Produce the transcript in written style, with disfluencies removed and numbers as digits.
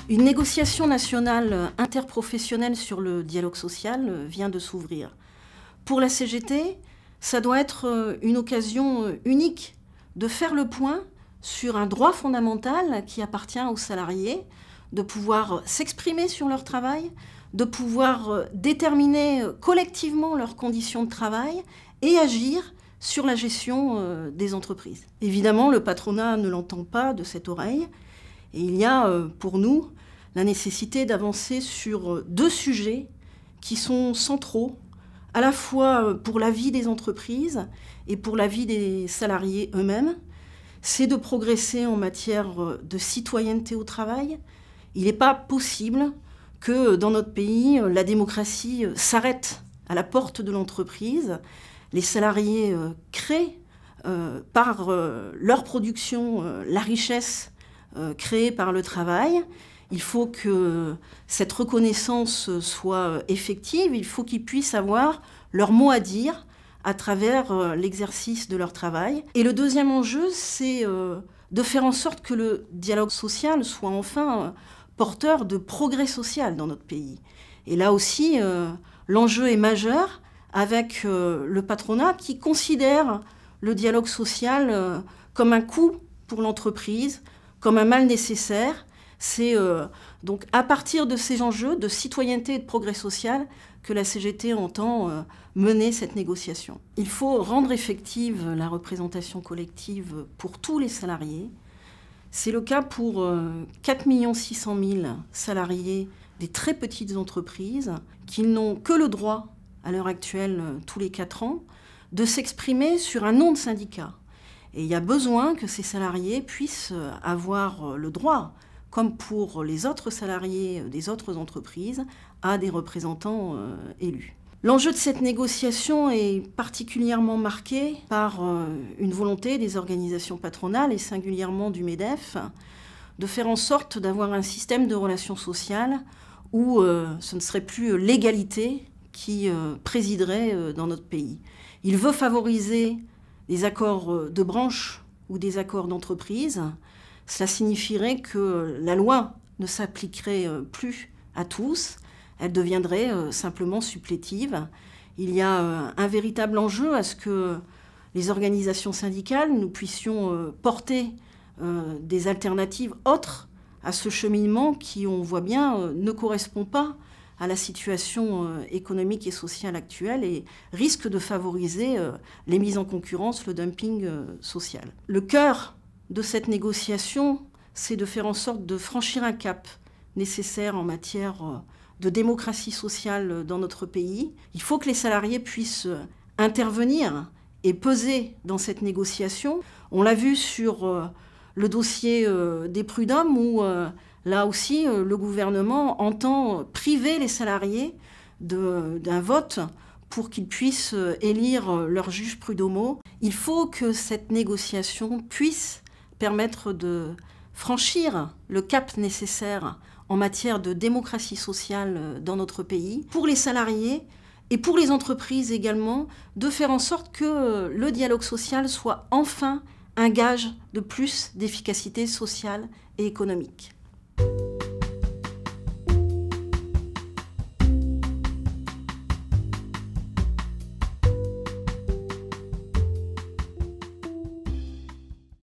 Une négociation nationale interprofessionnelle sur le dialogue social vient de s'ouvrir. Pour la CGT, ça doit être une occasion unique de faire le point sur un droit fondamental qui appartient aux salariés, de pouvoir s'exprimer sur leur travail, de pouvoir déterminer collectivement leurs conditions de travail et agir sur la gestion des entreprises. Évidemment, le patronat ne l'entend pas de cette oreille. Et il y a pour nous la nécessité d'avancer sur deux sujets qui sont centraux, à la fois pour la vie des entreprises et pour la vie des salariés eux-mêmes. C'est de progresser en matière de citoyenneté au travail. Il n'est pas possible que dans notre pays, la démocratie s'arrête à la porte de l'entreprise. Les salariés créent par leur production la richesse créée par le travail. Il faut que cette reconnaissance soit effective, il faut qu'ils puissent avoir leur mot à dire à travers l'exercice de leur travail. Et le deuxième enjeu, c'est de faire en sorte que le dialogue social soit enfin porteur de progrès social dans notre pays. Et là aussi, l'enjeu est majeur avec le patronat qui considère le dialogue social comme un coût pour l'entreprise, comme un mal nécessaire. C'est donc à partir de ces enjeux de citoyenneté et de progrès social que la CGT entend mener cette négociation. Il faut rendre effective la représentation collective pour tous les salariés. C'est le cas pour 4 600 000 salariés des très petites entreprises qui n'ont que le droit, à l'heure actuelle, tous les 4 ans, de s'exprimer sur un nom de syndicat. Et il y a besoin que ces salariés puissent avoir le droit, comme pour les autres salariés des autres entreprises, à des représentants élus. L'enjeu de cette négociation est particulièrement marqué par une volonté des organisations patronales et singulièrement du MEDEF de faire en sorte d'avoir un système de relations sociales où ce ne serait plus l'égalité qui présiderait dans notre pays. Il veut favoriser des accords de branche ou des accords d'entreprise. Cela signifierait que la loi ne s'appliquerait plus à tous, elle deviendrait simplement supplétive. Il y a un véritable enjeu à ce que les organisations syndicales, nous puissions porter des alternatives autres à ce cheminement qui, on voit bien, ne correspond pas à la situation économique et sociale actuelle et risque de favoriser les mises en concurrence, le dumping social. Le cœur de cette négociation, c'est de faire en sorte de franchir un cap nécessaire en matière de démocratie sociale dans notre pays. Il faut que les salariés puissent intervenir et peser dans cette négociation. On l'a vu sur le dossier des prud'hommes où là aussi, le gouvernement entend priver les salariés d'un vote pour qu'ils puissent élire leurs juges prud'homaux. Il faut que cette négociation puisse permettre de franchir le cap nécessaire en matière de démocratie sociale dans notre pays, pour les salariés et pour les entreprises également, de faire en sorte que le dialogue social soit enfin un gage de plus d'efficacité sociale et économique.